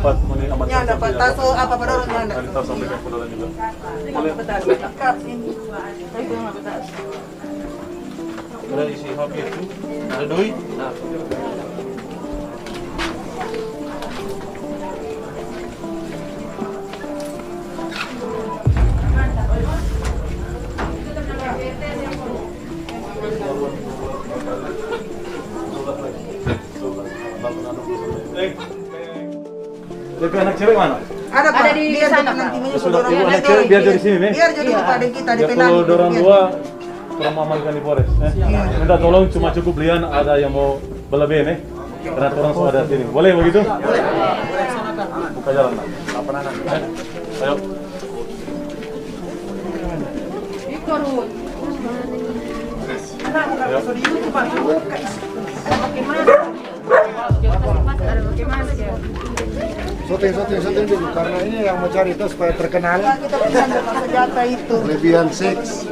dapat mengamankan. Yang dapat taso apa pedorongnya anda? Ada taso sampaikan pedorong juga. Boleh betas. Kak ini. Saya itu nggak betas. Ada isi HP itu. Ada doi. Nah. Jadi anak cewek mana? Ada Pak. Ada di Biar sana, jangan Pak. nanti menyusul Sudah orang ibu lain. anak cewek biar dari sini, Meh. Biar jadi Pak dan kita di Ya Penang. kalau dorang dua kurang mengamankan di Polres. Minta tolong cuma cukup belian ada yang mau berlebih, Meh. Karena orang semua ada sini. Boleh begitu? Boleh. Buka jalan, Pak. Apa anak? Ayo. Syuting dulu karena ini yang mau cari itu supaya terkenal. Kita bisa dapat senjata itu. Kelebihan seks.